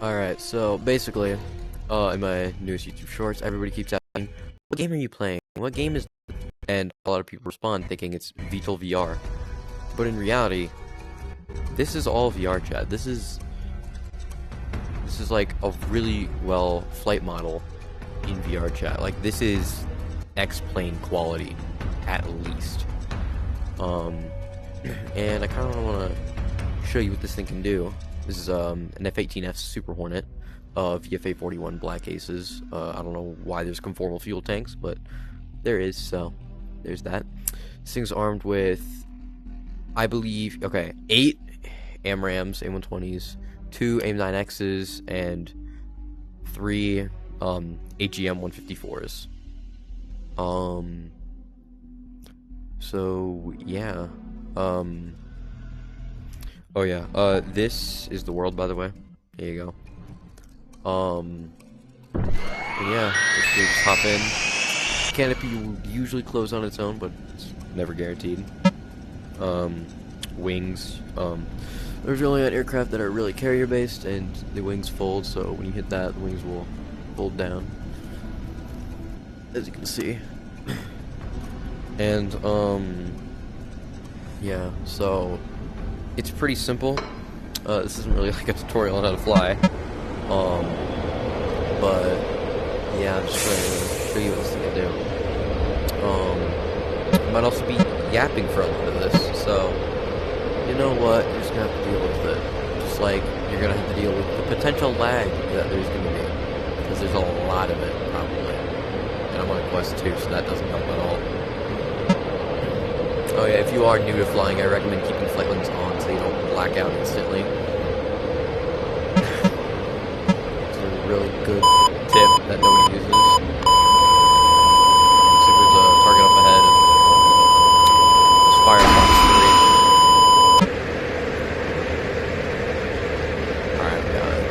Alright, so basically, in my newest YouTube shorts, everybody keeps asking, what game are you playing? What game is it? And a lot of people respond thinking it's VTOL VR. But in reality, this is all VRChat. This is like a really well flight model in VRChat. Like, this is X-plane quality, at least. And I kind of want to show you what this thing can do. This is an F-18F Super Hornet, VFA-41 black aces. I don't know why there's conformal fuel tanks, but there is, so there's that. This thing's armed with, I believe, 8 AMRAAMs, A120s, 2 AIM-9Xs, and 3 AGM-154s. So, yeah. Oh yeah, this is the world, by the way. There you go. And yeah, basically just hop in. Canopy will usually close on its own, but it's never guaranteed. Wings, there's only on aircraft that are really carrier-based, and the wings fold, so when you hit that, the wings will fold down, as you can see. And, yeah, so it's pretty simple. This isn't really like a tutorial on how to fly. But yeah, I'm just gonna show you what this thing can do. Might also be yapping for a lot of this, so you know what? You're just gonna have to deal with it. Just like you're gonna have to deal with the potential lag that there's gonna be, because there's a lot of it probably. And I'm on a Quest 2, so that doesn't help at all. Oh yeah, if you are new to flying, I recommend keeping flight limits on so you don't black out instantly. It's a really good tip that nobody uses. Looks like there's a target up ahead. There's Firefox 3. Alright, we got it.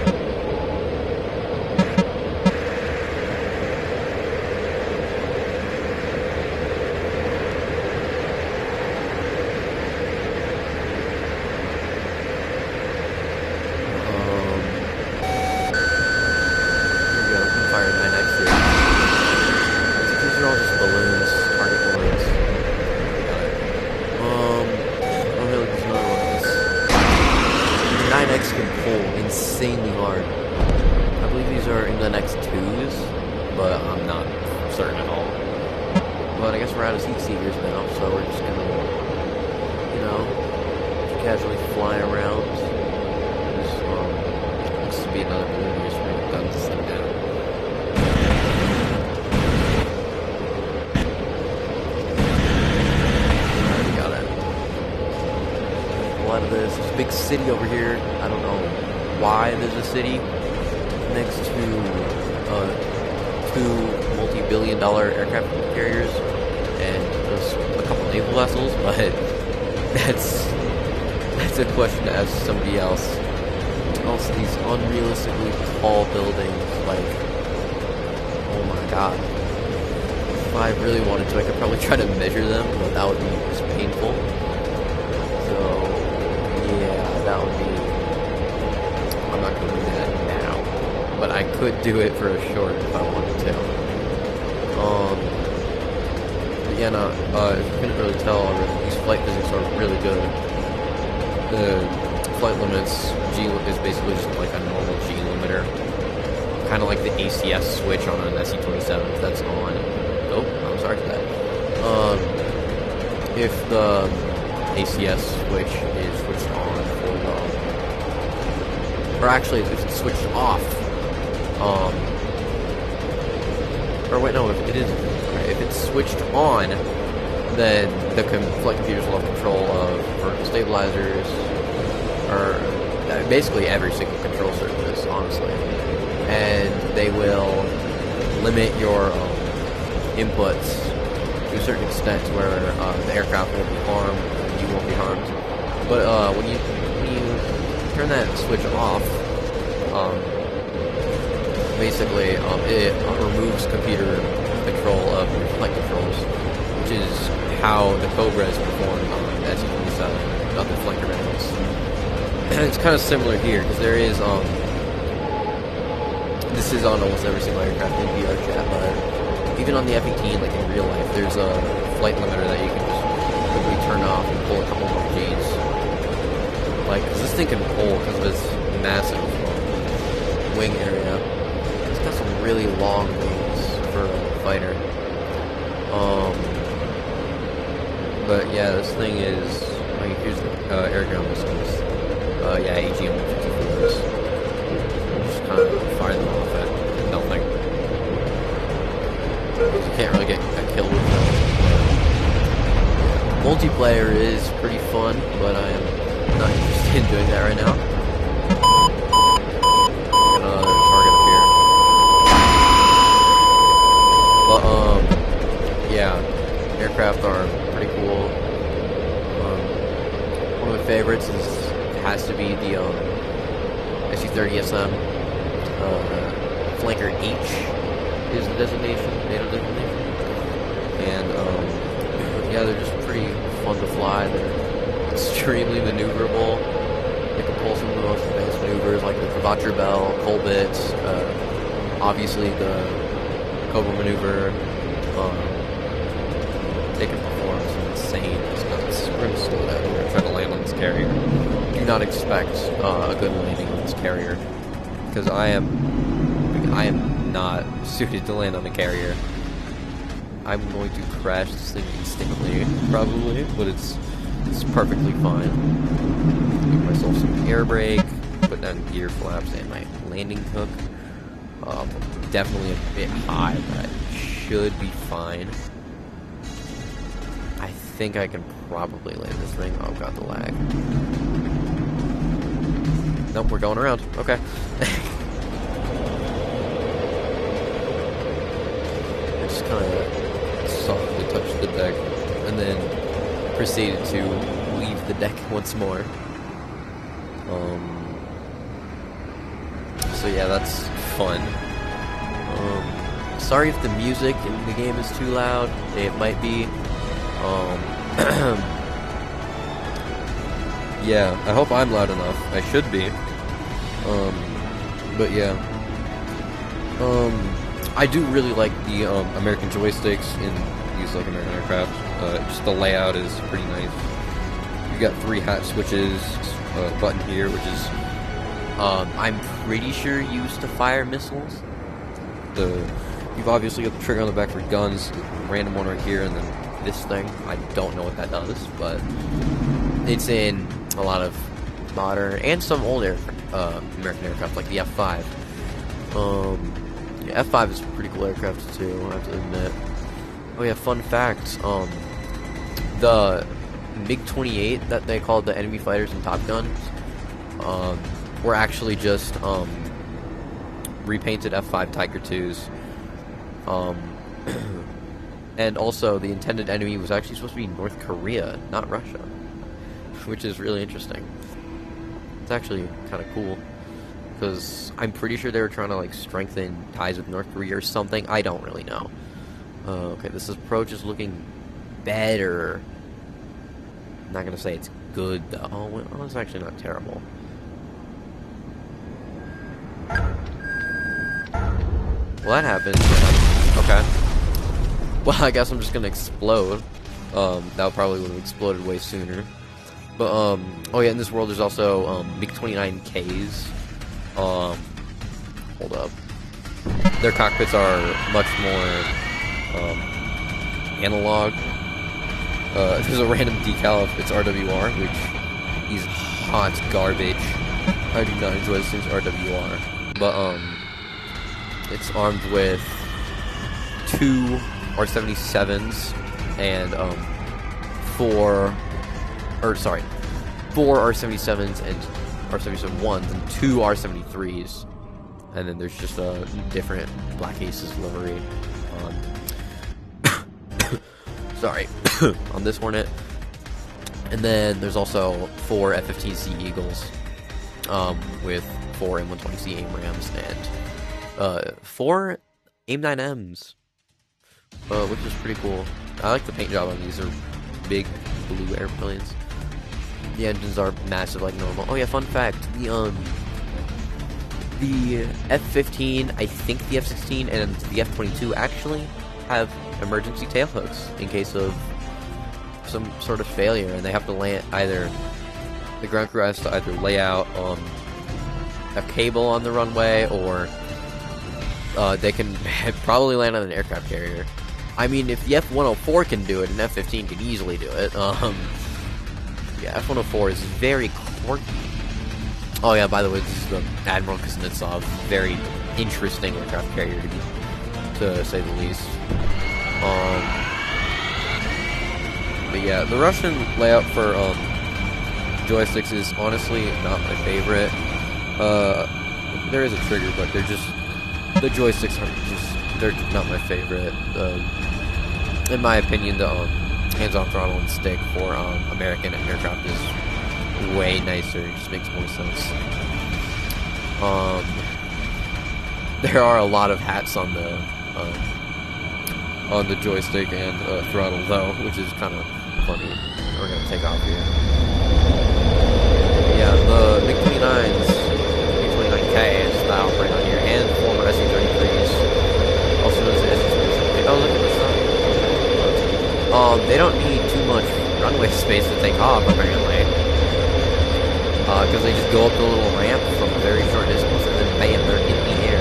These are all just balloons, target balloons. Oh hey, look, there's another one of this. The 9X can pull insanely hard. I believe these are in the next 2s, but I'm not certain at all. But I guess we're out of heat seekers now, so we're just gonna, you know, casually fly around. Looks to be another balloon here, so we're gonna gun this thing down. Out of this. There's a big city over here. I don't know why there's a city next to 2 multi-billion-dollar aircraft carriers and there's a couple naval vessels, but that's a question to ask somebody else. Also, these unrealistically tall buildings, like, oh my god. If I really wanted to, I could probably try to measure them, but that would be just painful. So yeah, that would be, I'm not going to do that now, but I could do it for a short if I wanted to. But yeah, no, if you couldn't really tell already, these flight physics are really good. The flight limits, G is basically just like a normal G limiter, kind of like the ACS switch on an SE-27 if that's on. Oh, I'm sorry for that. If the ACS switch is switched on for or actually if it's switched off, or wait, no, if it is, okay, if it's switched on, then the flight computers will have control of vertical stabilizers, or basically every single control surface, honestly, and they will limit your inputs to a certain extent to where the aircraft won't be harmed, you won't be harmed. But when you turn that switch off, basically it removes computer control of your flight controls, which is how the Cobra is performed on SE-27, other flight controls. And it's kind of similar here because there is this is on almost every single aircraft in VRChat, but even on the F-18, like in real life, there's a flight limiter that you can just quickly turn off and pull a couple more Gs. Like, 'cause this thing can pull because of its massive wing area. It's got some really long wings for a fighter. But yeah, this thing is, like, here's the air ground missiles. Yeah, AGM-54s. Just kind of fire them off at nothing. You can't really get a kill with them. Multiplayer is pretty fun, but I am not interested in doing that right now. Another target up here. But, yeah, aircraft are pretty cool. One of my favorites has to be the SU-30SM. Flanker H is the designation, NATO designation. And, yeah, they're just pretty fun to fly. They're extremely maneuverable. They can pull some of the most advanced maneuvers, like the Cravacher Bell, Colbit, obviously the Cobra maneuver. They can perform some insane stunts. We're going to slow down. We're going to try to land on this carrier. Do not expect a good landing on this carrier, because I am not suited to land on a carrier. I'm going to crash this thing instantly, probably, but it's perfectly fine. Give myself some air brake, put down gear flaps and my landing hook. Definitely a bit high, but should be fine. I think I can probably land this thing. Oh god, the lag. Nope, we're going around. Okay. I just kind of softly touched the deck and then proceeded to leave the deck once more. So yeah, that's fun. Sorry if the music in the game is too loud. It might be. Yeah, I hope I'm loud enough. I should be. But yeah. I do really like the American joysticks in these like American aircraft. Just the layout is pretty nice. You got 3 hat switches, button here, which is I'm pretty sure used to fire missiles. You've obviously got the trigger on the back for guns, random one right here, and then this thing. I don't know what that does, but it's in a lot of modern and some older American aircraft, like the F-5. Yeah, F-5 is a pretty cool aircraft too, I have to admit. Oh yeah, fun fact, the MiG-28 that they called the enemy fighters in Top Gun were actually just repainted F-5 Tiger IIs. And also, the intended enemy was actually supposed to be North Korea, not Russia, which is really interesting. It's actually kind of cool, because I'm pretty sure they were trying to like strengthen ties with North Korea or something. I don't really know. Okay, this approach is looking better. I'm not gonna say it's good though. Oh, well, it's actually not terrible. Well, that happened. Okay. Well, I guess I'm just gonna explode. That probably would have exploded way sooner. But, oh yeah, in this world there's also, MiG-29Ks. Hold up. Their cockpits are much more, analog. There's a random decal of its RWR, which is hot garbage. I do not enjoy this thing's RWR. But, it's armed with 2 R-77s and 4 R-77s and R-77-1s and 2 R-73s, and then there's just a different Black Aces livery sorry on this Hornet, and then there's also 4 F-15C Eagles with 4 M120C AIM-Rams and 4 AIM-9Ms. Which is pretty cool. I like the paint job on these. They're big blue airplanes. The engines are massive like normal. Oh yeah, fun fact. The The F-15, I think the F-16, and the F-22 actually have emergency tailhooks in case of some sort of failure, and they have to land either. The ground crew has to either lay out a cable on the runway, or they can probably land on an aircraft carrier. I mean, if the F-104 can do it, an F-15 can easily do it. Yeah, F-104 is very quirky. Oh yeah, by the way, this is the Admiral Kuznetsov. Very interesting aircraft carrier, to say the least. But yeah, the Russian layout for joysticks is honestly not my favorite. There is a trigger, but they're just, the joysticks they're not my favorite. In my opinion, the hands-on throttle and stick for American aircraft is way nicer. It just makes more sense. There are a lot of hats on the joystick and throttle though, which is kind of funny. We're gonna take off here. Yeah, the MiG-29s, MiG-29K style right on here, and former SC-33s, also known as the SC-33. Oh, look at the sun. They don't need too much runway space to take off, apparently. Because they just go up the little ramp from a very short distance, and then bam, they're in the air.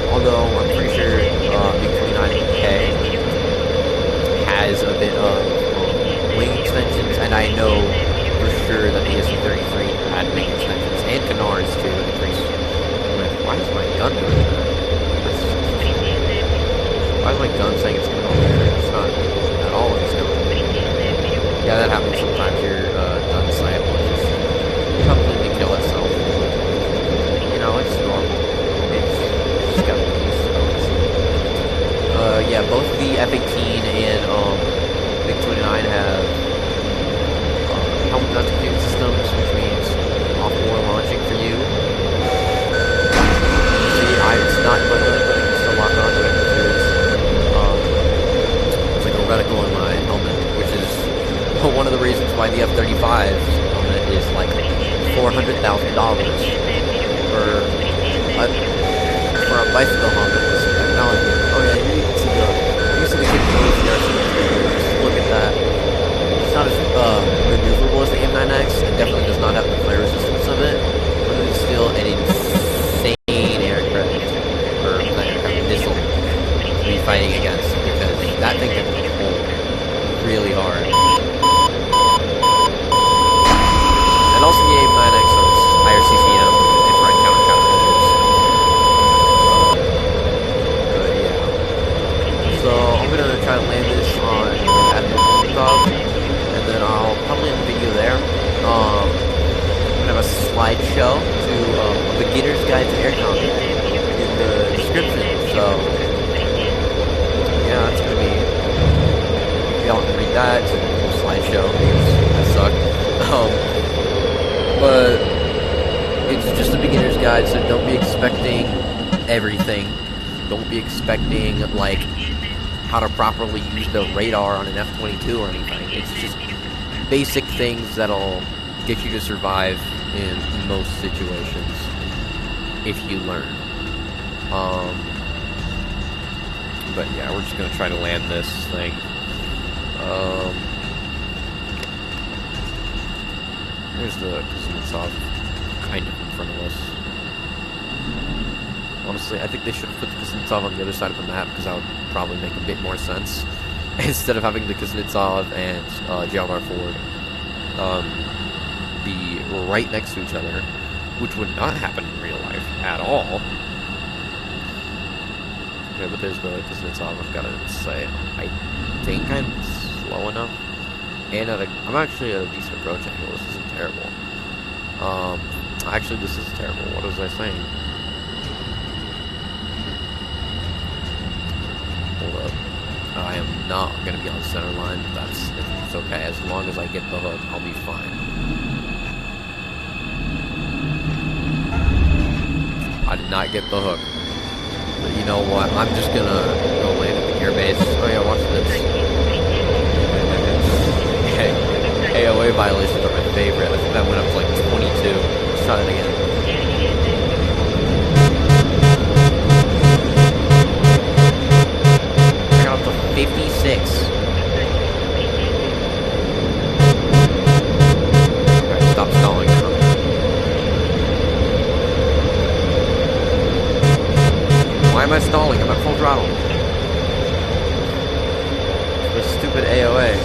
Although I'm pretty sure MiG-29K has a bit of wing extensions, and I know for sure that the SC-33 had wing extensions, and canards too. Why is my gun doing that? Why is my gun saying it's going over there? It's not at all what it's doing. Yeah, that happens sometimes. Your gun sight will just completely kill itself. You know, it's normal. It's just got to be used to it. Yeah, both the F-18 and MiG-29 have helmet mounted computing systems, which means off-board launching for you. See, it's not bundling, but it's still locked onto it. It's like a reticle in my helmet, which is one of the reasons why the F-35's helmet is like $400,000 for a bicycle helmet with some technology. Oh yeah, here you can see the capability of the VRChat. Look at that. It's not as maneuverable as the M9X. It definitely does not have the flare resistance of it, but it is still an insane aircraft, or not aircraft, missile to be fighting against, because that thing can pull really hard. And also the M9X has higher CCM and right countermeasures. But yeah. So I'm gonna try to land this on Admiral Kuznetsov, and then I'll probably end the video there. I'm gonna have a slideshow to a beginner's guide to air combat in the description. So yeah, it's gonna be, y'all can read that. It's a cool slideshow because that sucked. But it's just a beginner's guide, so don't be expecting everything. Don't be expecting, like, how to properly use the radar on an F-22 or anything. It's just basic things that'll get you to survive in most situations if you learn. But yeah, we're just gonna try to land this thing. There's the Kuznetsov kind of in front of us. Honestly, I think they should have put the Kuznetsov on the other side of the map, because that would probably make a bit more sense. Instead of having the Kuznetsov and Jalmar Ford be right next to each other, which would not happen in real life at all. Okay, but there's the Kuznetsov. I've got to say, I think I'm slow enough. And I'm actually at a decent approach angle. This isn't terrible. Actually, this is terrible. What was I saying? Hold up. I am not going to be on the center line, but it's okay. As long as I get the hook, I'll be fine. I did not get the hook. But you know what? I'm just going to go land at the air base. Oh yeah, watch this. AOA violations are my favorite. I think that went up to like 22. Let's try it again. am I stalling? I'm at full throttle. This stupid AOA.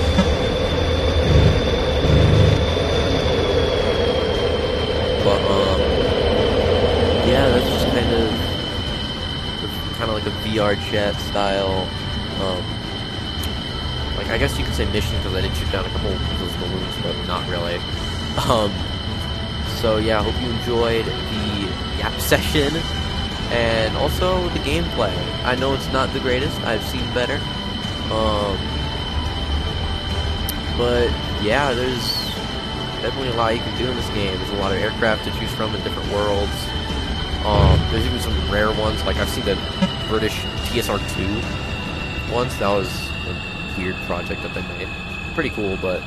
But, yeah, that's just kind of like a VRChat style, like, I guess you could say mission, because I did shoot down a couple of those balloons, but not really. So yeah, I hope you enjoyed the yap session, and also the gameplay. I know it's not the greatest, I've seen better, but yeah, there's definitely a lot you can do in this game. There's a lot of aircraft to choose from in different worlds. There's even some rare ones, like I've seen the British TSR-2 once. That was a weird project that they made. Pretty cool, but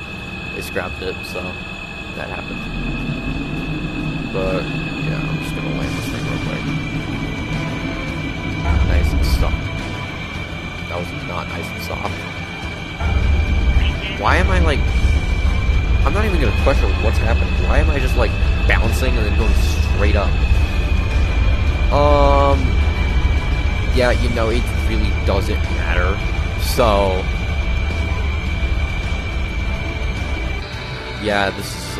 they scrapped it, so that happened. But yeah, I'm just gonna land this thing real quick. Nice and soft. That was not nice and soft. Why am I like... I'm not even gonna question what's happening. Why am I just like bouncing and then going straight up? Yeah, you know, it really doesn't matter. So yeah, this is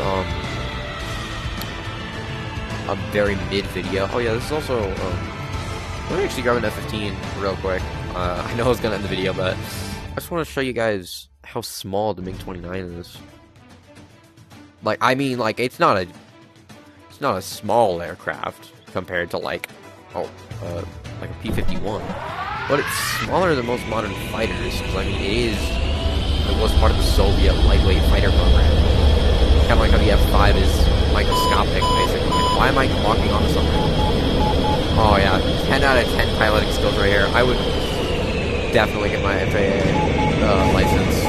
a very mid video. Oh yeah, this is also let me actually grab an F-15 real quick. I know I was gonna end the video, but I just want to show you guys how small the MiG-29 is. Like, I mean, like, it's not a small aircraft compared to like a P-51, but it's smaller than most modern fighters. Because I mean, it was part of the Soviet lightweight fighter program. Kind of like how the F-5 is microscopic, basically. Why am I walking onto something? Oh yeah, 10 out of 10 piloting skills right here. I would definitely get my FAA license.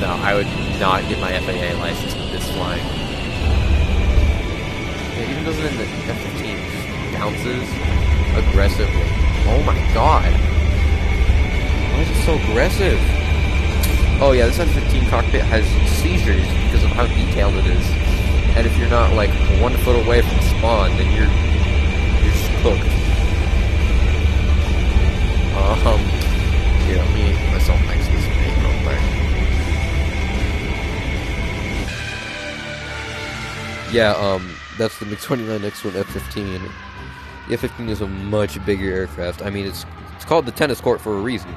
No, I would not get my FAA license with this flying. It even doesn't in the F-15, it just bounces aggressively. Oh my god. Why is it so aggressive? Oh yeah, this F-15 cockpit has seizures because of how detailed it is. And if you're not like 1 foot away from spawn, then you're just cooked. Here, let me get myself next to this thing real quick. Yeah, that's the MiG-29 next to an F-15. The F-15 is a much bigger aircraft. I mean, it's called the tennis court for a reason.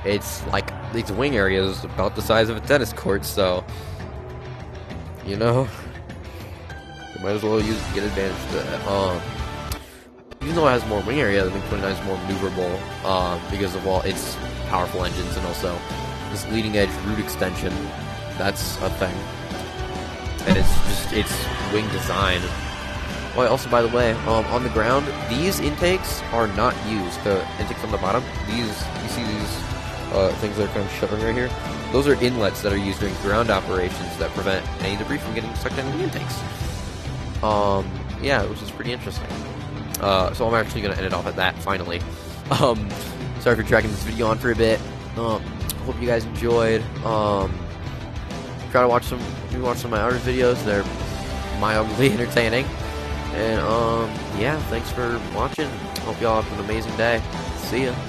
It's like, its wing area is about the size of a tennis court, so, you know, you might as well use it to get advantage of that. Even though it has more wing area, the MiG-29 is more maneuverable, because of all its powerful engines, and also this leading edge root extension. That's a thing. And it's just its wing design. Oh, also, by the way, on the ground, these intakes are not used. The intakes on the bottom, you see these things that are kind of showing right here? Those are inlets that are used during ground operations that prevent any debris from getting sucked into the intakes. Yeah, which is pretty interesting. So I'm actually going to end it off at that, finally. Sorry for dragging this video on for a bit. Hope you guys enjoyed. Try to watch some of my other videos. They're mildly entertaining. And, yeah, thanks for watching. Hope y'all have an amazing day. See ya.